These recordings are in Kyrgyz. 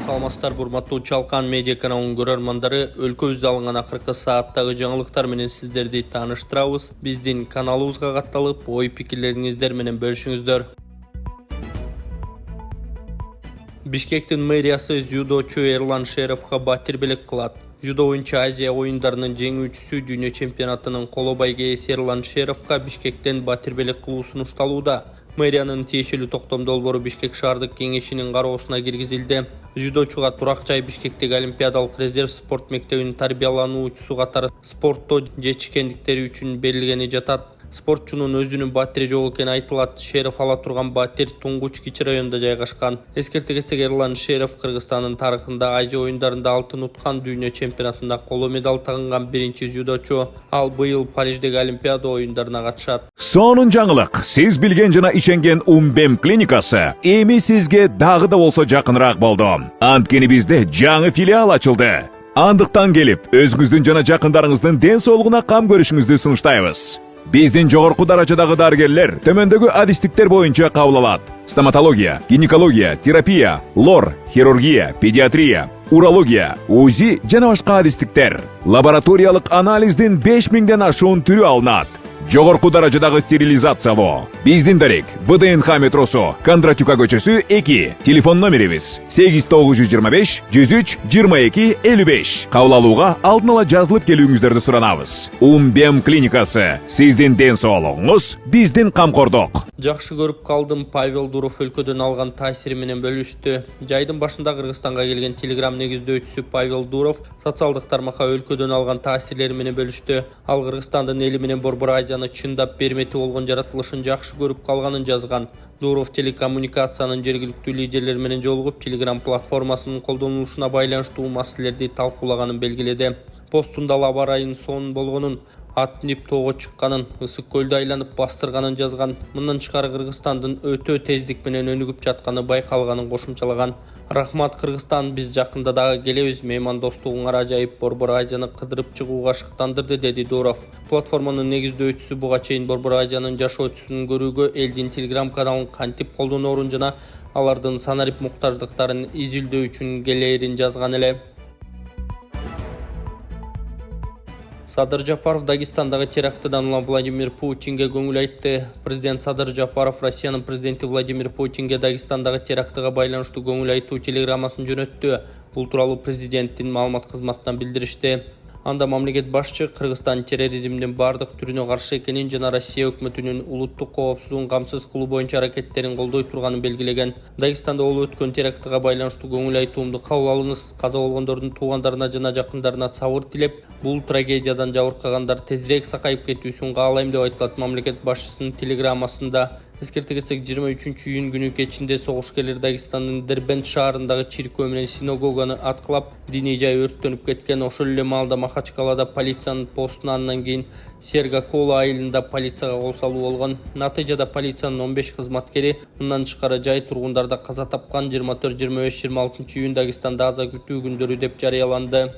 Саламатсыздар, урматтуу Чалкан медиа каналынын көрөрмандары, өлкөбүздө алынган акыркы сааттагы жаңылыктар менен сиздерди тааныштырабыз. Биздин каналыбызга катталып, ой пикирлериңиздер менен бөлүшүңүздөр. Бишкектин мэриясы дзюдочу Эрлан Шеровго батир белек кылат. Дзюдо боюнча Азия оюндарынын жеңүүчүсү дүйнө чемпионатынын коло байгы ээси Эрлан Шеровго Бишкектен батир белек кылуу сунушталууда. Мэриянын тиешелүү токтом долбоору Бишкек шаардык кеңешинин кароосуна киргизилди. Дзюдочуга турак жай Бишкектеги Олимпиадалык резерв спорт мектебинин тарбиялануучусу катары спортто жетишкендиктери үчүн берилгени жатат. Спортчунун өзүнүн батири жок экени айтылат. Шеров ала турган батир Туңгуч Кичи районунда жайгашкан. Эскерте кетсек, Эрлан Шеров Кыргызстандын тарыхында Азия оюндарында алтын уткан, дүйнө чемпионатында коло медаль тагынган биринчи дзюдочу. Ал быйыл Париждеги Олимпиада оюндарына катышат. Сонун жаңылык. Сиз билген жана иченген Умбем клиникасы эми сизге дагы да болсо жакыныраак болду. Анткени бизде жаңы филиал ачылды. Андыктан келип, өзүңүздүн жана жакындарыңыздын ден соолугуна кам көрүшүңүздү сунуштайбыз. Биздин жогорку даражадагы дарыгерлер төмөндөгү адистиктер боюнча кабыл алат. Стоматология, гинекология, терапия, лор, хирургия, педиатрия, урология, УЗИ жана башка адистиктер. Лабораториялык анализдин 5000ден ашуун түрү алынат. Жогорку даражадагы стерилизациялоо. Биздин дарек ВДНХ метросу, Кондратюка көчөсү 2. Телефон номерибиз 8925 103 22 55. Кабыл алууга алдын ала жазылып келүүңүздөрдү суранабыз. Умбем клиникасы. Сиздин ден соолугуңуз, биздин камкордук. Жакшы көрүп калдым. Павел Дуров өлкөдөн алган таасири менен бөлүштү. Жайдын башында Кыргызстанга келген Telegram негиздөөчүсү Павел Дуров социалдык тармакка өлкөдөн алган таасирлери менен бөлүштү. Ал Кыргызстандын эли менен Борбор Азияны чындап бермети болгон жаратылышын жакшы көрүп калганын жазган. Дуров телекоммуникациянын жергиликтүү лидерлери менен жолугуп, Telegram платформасынын колдонулушуна байланыштуу маселелерди талкуулаганын белгиледи. Постунда аба ырайынын сонун болгонун, ат минип тоого чыкканын, ысык көлдү айланып бастырганын жазган. Мындан тышкары Кыргызстандын өтө тездик менен өнүгүп жатканы байкалганын кошумчалаган. Рахмат Кыргызстан, биз жакында дагы келебиз. Меймандостугуңар ажайып, Борбор Азияны кыдырып чыгууга шыктандырды, деди Дуров. Платформанын негиздөөчүсү буга чейин Борбор Азиянын жашоочусун көрүүгө элдин Telegram каналын кантип колдоноорун жана алардын санарип муктаждыктарын изилдөө үчүн келээрин жазган эле. Садыр Жапаров Дагестандагы терактыдан улам Владимир Путинге көңүл айтты. Президент Садыр Жапаров Россиянын президенти Владимир Путинге Дагестандагы терактыга байланыштуу көңүл айтуу телеграммасын жөнөттү. Бул тууралуу президенттин маалымат кызматынан билдиришти. Анда мамлекет башчы Кыргызстан терроризмдин бардык түрүнө каршы экенин жана Россия өкмөтүнүн улуттук коопсуздугун камсыз кылуу боюнча аракеттерин колдой турганын белгилеген. Дагестанда болуп өткөн терактыга байланыштуу көңүл айтуумду кабыл алыңыз. Каза болгондордун туугандарына жана жакындарына сабыр тилеп, бул трагедиядан жабыркагандар тезирээк сакайып кетүүсүн каалайм деп айтылат мамлекет башчысынын телеграммасында. Эскерте кетсек, 23-июнь күнү кечинде согушкерлер Дагестандын Дербент шаарындагы чиркөө менен синагоганы аткылап, диний жай өрттөнүп кеткен. Ошол эле маалда Махачкалада полициянын постуна, андан кийин Сергакола айылында полицияга кол салуу болгон. Натыйжада полициянын 15 кызматкери, мындан тышкары жай тургундарда каза тапкан. 24, 25, 26 июнь Дагестанда аза күтүү күндөрү деп жарыяланды.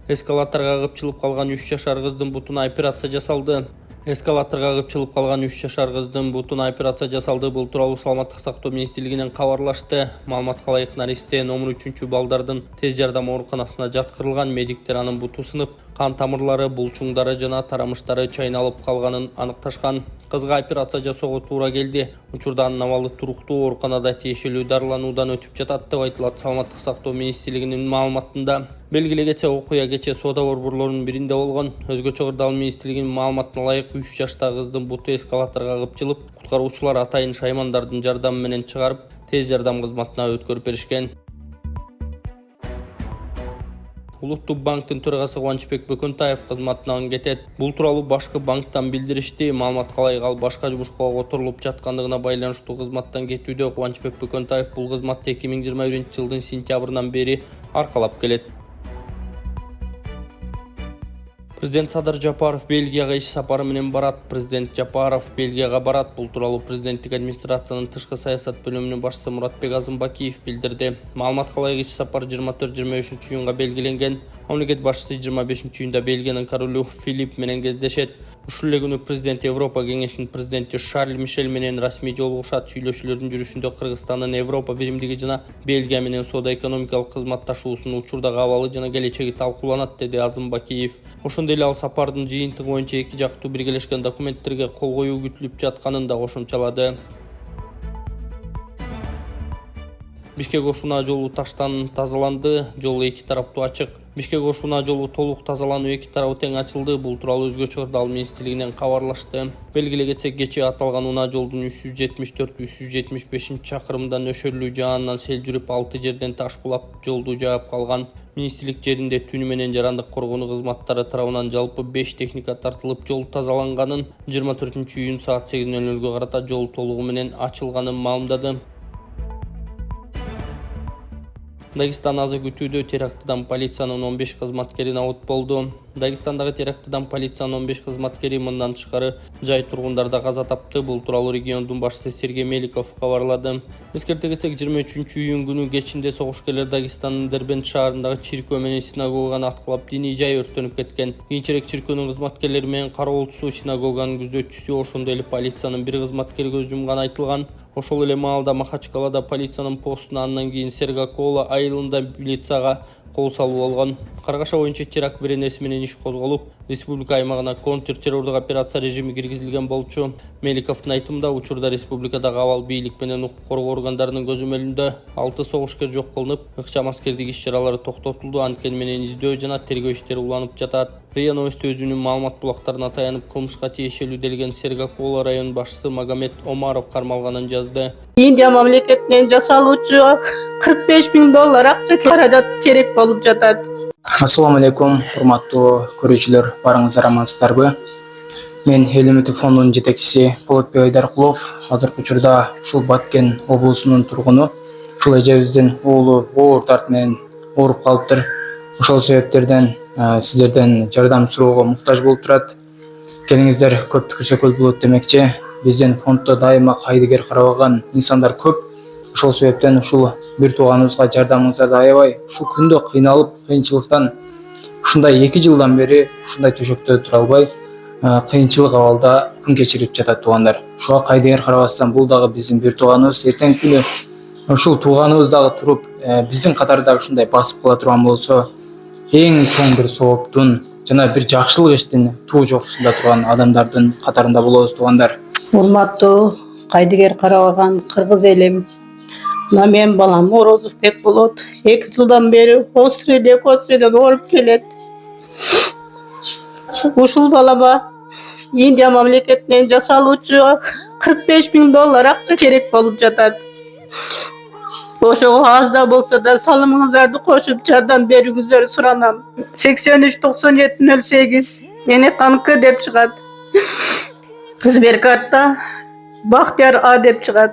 Эскалаторго кыпчылып калган 3 жашар кыздын бутуна операция жасалды. Эскалаторго кыпчылып калган 3 жашар кыздын бутуна операция жасалды. Бул тууралуу Саламаттык сактоо министрлигинен кабарлашты. Маалыматка ылайык, наристе номер 3 балдардын тез жардам ооруканасына жаткырылган. Медиктер анын буту сынып, кан тамырлары, булчуңдары жана тарамыштары чайналып калганын аныкташкан. Кызга операция жасоого туура келди. Учурда анын абалы туруктуу, ооруканада тиешелүү дарылануудан өтүп жатат деп айтылат Саламаттык сактоо министрлигинин маалыматында. Белгилей кетсе, окуя кечээ соода борборлорунун биринде болгон. Өзгөчө Кырдаал министрлигинин маалыматына ылайык, 3 жаштагы кыздын буту эскалаторго кыпчылып, куткаруучулар атайын шаймандардын жардамы менен чыгарып, тез жардам кызматына өткөрүп беришкен. Улуттук банктын төрагасы Кубанычбек Бөкөнтаев кызматынан кетет. Бул тууралуу башкы банктан билдиришти. Маалыматка ылайык, ал башка жумушка которулуп жаткандыгына байланыштуу кызматтан кетүүдө. Кубанычбек Бөкөнтаев бул кызматты 2021-жылдын сентябрынан бери аркалап келет. Президент Садыр Жапаров Бельгияга иш сапары менен барат. Президент Жапаров Бельгияга барат. Бул тууралуу президенттик администрациянын тышкы саясат бөлүмүнүн башчысы Муратбек Азымбакиев билдирди. Маалыматка ылайык, иш сапар 24-25 июнга белгиленген. Мамлекет башчысы 25 июнда Бельгиянын королу Филипп менен кездешет. Ушул эле күнү президент Европа кеңешинин президенти Шарль Мишель менен расмий жолугушат. Сүйлөшүүлөрдүн жүрүшүндө Кыргызстандын Европа биримдиги жана Бельгия менен соода экономикалык кызматташуусунун учурдагы абалы жана келечеги талкууланат, деди Азым Бакиев. Ошондой эле ал сапардын жыйынтыгы боюнча эки жактуу биргелешкен документтерге кол коюу күтүлүп жатканын да кошумчалады. Бишкек-Ош унаа жолу таштан тазаланды, жол эки тараптуу ачык. Бишкек-Ош унаа жолу толук тазалануу эки тарабы тең ачылды. Бул тууралуу Өзгө Чыгыр Дал министрлигинен кабарлашты. Белгилей кетсек, кечээ аталган унаа жолдун 374-375 чакырымында нөшөрлүү жаанынан сел жүрүп 6 жерден таш кулап жолду жаап калган. Министрлик жеринде түнү менен жарандык коргонуу кызматтары тарабынан жалпы 5 техника тартылып жол тазаланганын, 24-июнь саат 8:00 карата жол толугу менен ачылганын маалымдады. Дагестан азы күтүүдө терактыдан полициянын 15 кызматкери набыт болду. Дагестандагы терактыдан полициянын 15 кызматкери мындан тышкары жай тургундарда каза тапты. Бул тууралуу региондун башчысы Сергей Меликов кабарлады. Эскерте кетсек, 23-июнь күнү кечинде согушкерлер Дагестандын Дербент шаарындагы чиркөө менен синагоганы аткылап диний жай өрттөнүп кеткен. Кийинчерээк чиркөөнүн кызматкерлери менен кароолчусу, синагоганын күзөтчүсү, ошондой эле полициянын бир кызматкери көз жумганы айтылган. Ошол эле маалда Махачкалада полициянын постуна андан кийин Сергакола айылында милицияга кол салуу болгон. Каргаша боюнча теракт беренеси менен иш козголуп, республика аймагына контртеррорлук операция режими киргизилген болчу. Меликовдун айтымында, учурда республикадагы абал бийлик менен укук коргоо органдарынын көзөмөлүндө 6 согушкер жок кылынып, ыкчам аскердик иш-чаралары токтотулду. Анткени менен издөө жана тергөө иштери уланып жатат. РИА Новости өзүнүн маалымат булактарына таянып, кылмышка тиешелүү делген Сергакола район башчысы Магомед Омаров кармалганын жазды. Индия мамлекетинен жасалуучу $45,000 акча каражат керек болуп жатат. Ассаламу алейкум, урматтуу көрүүчүлөр, барыңыздар амансыздарбы? Мен Эл Үмүтү фондунун жетекчиси Болотбек Айдаркулов. Азыркы учурда ушул Баткен облусунун тургуну. Ушул эжебиздин уулу оор дарт менен ооруп калыптыр. Ошол себептерден сиздерден жардам суроого муктаж болуп турат. Келиңиздер, көптү көкөл болот демекчи. Биздин фонддо дайыма кайдыгер карабаган инсандар көп. Ошол себептен ушул бир тууганыбызга жардамыңыздарды аябай, ушул күндө кыйналып, кыйынчылыктан ушундай 2 жылдан бери ушундай төшөктө тура албай, кыйынчылык абалда күн кечирип жатат туугандар. Ушуга кайдыгер карабастан бул дагы биздин бир тууганыбыз. Эртеңки күнү ушул тууганыбыз дагы туруп, биздин катарда ушундай басып кала турган болсо, эң чоң бир сооптун жана бир жакшылык иштин туу жокусунда турган адамдардын катарында болобуз туугандар. Урматтуу кайдыгер карабаган кыргыз элим, мына менин балам Орозовбек болот. 2 жылдан бери острый лейкоз менен ооруп келет. Ушул балама Индия мамлекетинен жасалуучу $45,000 акча керек болуп жатат. Ошого аз да болсо да салымыңыздарды кошуп жардам берүүңүздөрдү суранам. 83-97-08 Энеканкы деп чыгат. Сберкартта Бактияр А деп чыгат.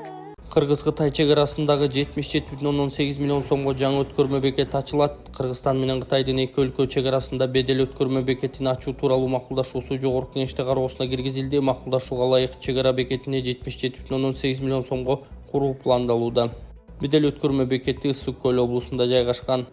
Кыргыз-Кытай чегарасындагы 77,8 миллион сомго жаңы өткөрмө бекет ачылат. Кыргызстан менен Кытайдын эки өлкө чегарасында бедел өткөрмө бекетин ачуу тууралуу макулдашуусу жогорку кеңеште кароосуна киргизилди. Макулдашууга ылайык чегара бекетине 77,8 миллион сомго куруу пландалууда. Бедел өткөрмө бекети Ысык Көл облусунда жайгашкан.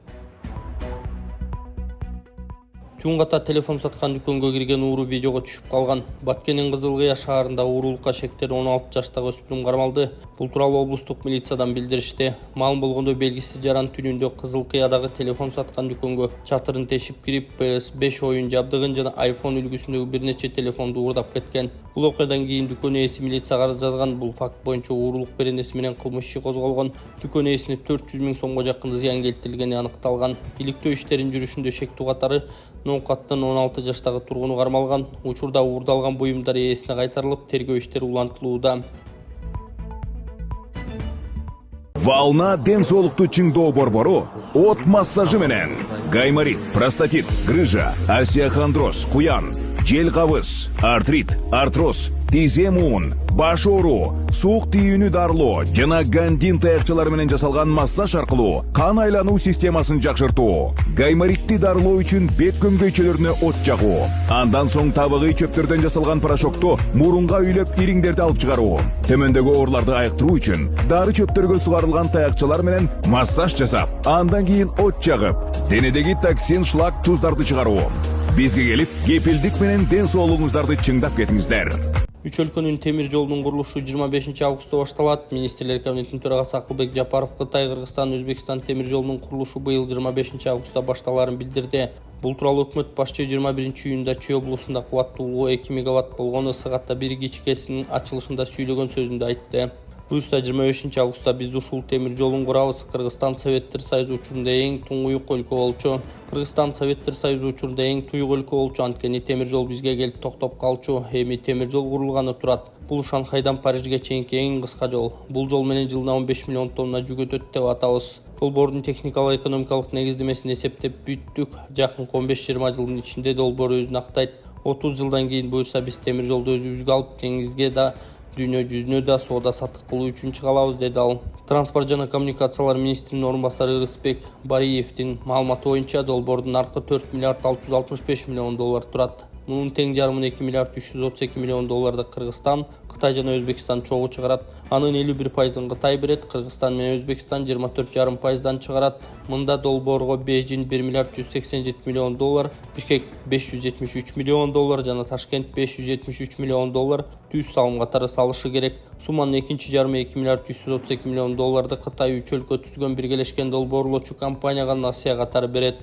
Тунгата телефон саткан дүкөнгө кирген ууру видеого түшүп калган. Баткендин Кызылкыя шаарында уурулукка шектер 16 жаштагы өспүрүм кармалды. Бул тууралуу облустук милициядан билдиришти. Маалым болгондой, белгисиз жаран түнүндө Кызылкыядагы телефон саткан дүкөнгө чатырын тешип кирип, PS5 оюн жабдыгын жана iPhone үлгүсүндөгү бир нече телефонду уурдап кеткен. Бул окуядан кийин дүкөн ээси милицияга арыз жазган. Бул факт боюнча уурулук беренеси менен кылмыш иши козголгон. Дүкөн ээсине 400 000 сомго жакын зыян келтирилгени аныкталган. Иликтөө иштеринин жүрүшүндө шектүү катары Ноокаттын 16 жаштагы тургуну кармалган. Учурда уурдалган буюмдар ээсине кайтарылып, тергөө иштери улантылууда. Волна ден соолукту чыңдоо борбору от массажы менен гайморит, простатит, грыжа, остеохондроз, куян, жел кабыз, артрит, артроз, тизем уун, баш ооруу, суук тийүүнү дарылоо жана гандин таякчалары менен жасалган массаж аркылуу кан айлануу системасын жакшыртуу, гайморитти дарылоо үчүн бет көмгөйчөлөрүнө от жагуу, андан соң табыгый чөптөрдөн жасалган порошокту мурунга үйлөп ириңдерди алып чыгаруу, төмөндөгү ооруларды айыктыруу үчүн дары чөптөргө сугарылган таякчалар менен массаж жасап, андан кийин от жагып, денедеги токсин, шлак, туздарды чыгаруу, Бизге келип, кепилдик менен ден соолугуңуздарды чыңдап кетиңиздер. Үч өлкөнүн темир жолунун курулушу 25 августта башталат. Министрлер кабинетинин төрагасы Акылбек Жапаров Кытай, Кыргызстан, Өзбекстан темир жолунун курулушу быйыл 25 августта башталарын билдирди. Бул тууралуу өкмөт башчы 21 июнда Чүй облусунда кубаттуулугу 2 мегаватт болгон ысык бир кичкесинин ачылышында сүйлөгөн сөзүндө айтты. Буюрса 25 августта биз ушул темир жолун курабыз. Кыргызстан Советтер Союзу учурунда эң туңуюк өлкө болчу. Кыргызстан Советтер Союзу учурунда эң туюк өлкө болчу. Анткени темир жол бизге келип токтоп калчу. Эми темир жол курулганы турат. Бул Шанхайдан Парижге чейинки эң кыска жол. Бул жол менен жылына 15 миллион тонна жүк өтөт деп атабыз. Долбоордун техникалык экономикалык негиздемесин эсептеп бүттүк. Жакынкы 15-20 жылдын ичинде долбоор өзүн актайт. 30 жылдан кийин буюрса биз темир жолду өзүбүзгө алып деңизге да дүйнө жүзүнө да соода саттык кылуу үчүн чыга алабыз, деди ал. Транспорт жана коммуникациялар министринин орун басары Рыспек Бариевдин маалыматы боюнча долбоордун наркы 4 миллиард 665 миллион доллар турат. Мунун тең жарымын 2 миллиард 332 миллион долларды Кыргызстан, Кытай жана Өзбекстан чогуу чыгарат. Анын 51%ын Кытай берет, Кыргызстан менен Өзбекстан 24,5%дан чыгарат. Мында долбоорго Бейжин 1 миллиард 187 миллион доллар, Бишкек 573 миллион доллар жана Ташкент 573 миллион доллар түз салым катары салышы керек. Суманын экинчи жарымы 2 миллиард 132 миллион долларды Кытай үч өлкө түзгөн биргелешкен долбоорлоочу компанияга насыя катары берет.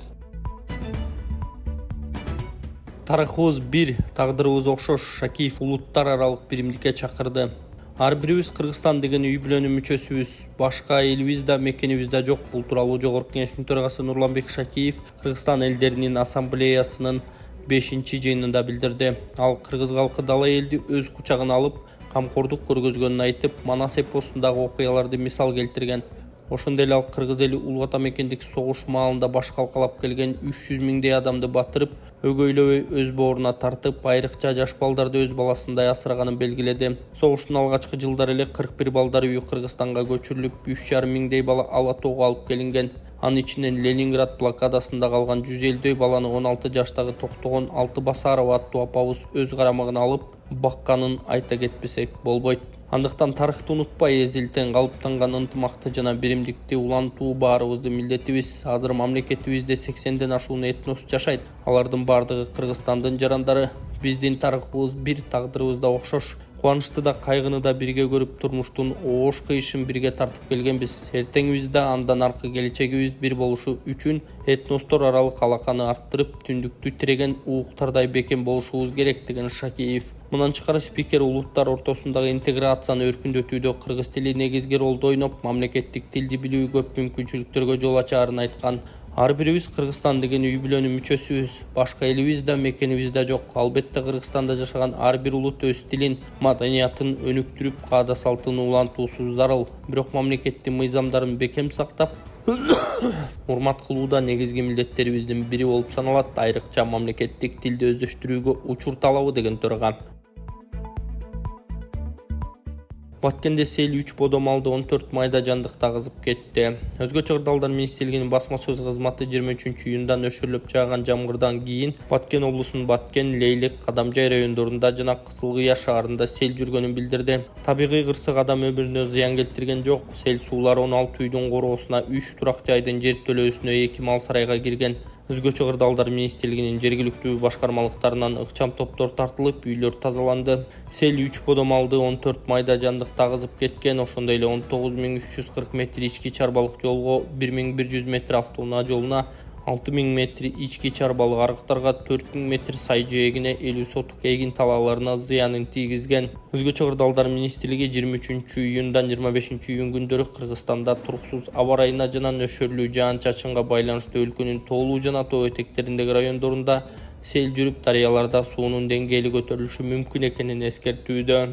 Тарыхыбыз бир, тагдырыбыз окшош. Шакиев улуттар аралык биримдикке чакырды. Ар бирибиз Кыргызстан деген үй бүлөнүн мүчөсүбүз. Башка элибиз да, мекенибиз да жок. Бул тууралуу Жогорку Кеңештин төрагасы Нурланбек Шакиев Кыргызстан элдеринин ассамблеясынын 5-жыйынында билдирди. Ал кыргыз калкы дала элди өз кучагына алып, камкордук көргөзгөнүн айтып, Манас эпосундагы окуяларды мисал келтирген. Ошондой эле ал кыргыз эли Улуу Ата мекендик согуш маалында баш калкалап келген 300 миңдей адамды батырып, өгөйлөбөй өз бооруна тартып, айрыкча жаш балдарды өз баласындай асыраганын белгиледи. Согуштун алгачкы жылдары эле 41 балдар үйү Кыргызстанга көчүрүлүп, 3,5 миңдей бала Ала тоого алып келинген. Анын ичинен Ленинград блокадасында калган 150 баланы 16 жаштагы Токтогон Алтыбасарова аттуу апабыз өз карамагына алып бакканын айта кетпесек болбойт. Андыктан тарыхты унутпай, эзилтен калыптанган ынтымакты жана биримдикти улантуу баарыбыздын милдетибиз. Азыр мамлекетибизде 80ден ашуун этнос жашайт. Алардын бардыгы Кыргызстандын жарандары. Биздин тарыхыбыз бир, тагдырыбыз да окшош. Кубанычты да, кайгыны да бирге көрүп, турмуштун оош кыйышын бирге тартып келгенбиз. Эртеңибиз да, андан аркы келечегибиз бир болушу үчүн этностор аралык алаканы арттырып, түндүктү тиреген ууктардай бекем болушубуз керек, деген Шакиев. Мындан тышкары спикер улуттар ортосундагы интеграцияны өркүндөтүүдө кыргыз тили негизги ролду ойноп, мамлекеттик тилди билүү көп мүмкүнчүлүктөргө жол ачаарын айткан. Ар бирибиз Кыргызстан деген үй бүлөнүн мүчөсүбүз. Башка элибиз да, мекенибиз да жок. Албетте Кыргызстанда жашаган ар бир улут өз тилин, маданиятын өнүктүрүп, каада салтын улантуусу зарыл. Бирок мамлекеттин мыйзамдарын бекем сактап, урмат кылуу да негизги милдеттерибиздин бири болуп саналат. Айрыкча мамлекеттик тилди өздөштүрүүгө учур талабы, деген төрага. Баткенде сел 3 бодом алды, 14 майда жандык тагызып кетти. Өзгөчө Кырдаалдар министрлигинин басма сөз кызматы 23 июнда нөшөрлөп жааган жамгырдан кийин Баткен облусунун Баткен, Лейлек, Кадамжай райондорунда жана Кызылкыя шаарында сел жүргөнүн билдирди. Табигый кырсык адам өмүрүнө зыян келтирген жок. Сел суулары 16 үйдүн короосуна, 3 турак жайдын жер төлөөсүнө, 2 мал сарайга кирген. Өзгөчө Кырдаалдар министрлигинин жергиликтүү башкармалыктарынан ыкчам топтор тартылып, үйлөр тазаланды. Сел 3 бодом алды, 14 майда жандык тагызып кеткен. Ошондой эле 19340 метр ички чарбалык жолго, 1100 метр автоунаа жолуна, 6000 метр ички чарбалык арыктарга, 4000 метр сай жээгине, 50 сотук эгин талааларына зыянын тийгизген. Өзгөчө Кырдаалдар министрлиги 23 июндан 25 июн күндөрү Кыргызстанда туруксуз аба ырайына жана нөшөрлүү жаан-чачынга байланыштуу өлкөнүн тоолуу жана тоо этектериндеги райондорунда сел жүрүп, дарыяларда суунун деңгээли көтөрүлүшү мүмкүн экенин эскертүүдө.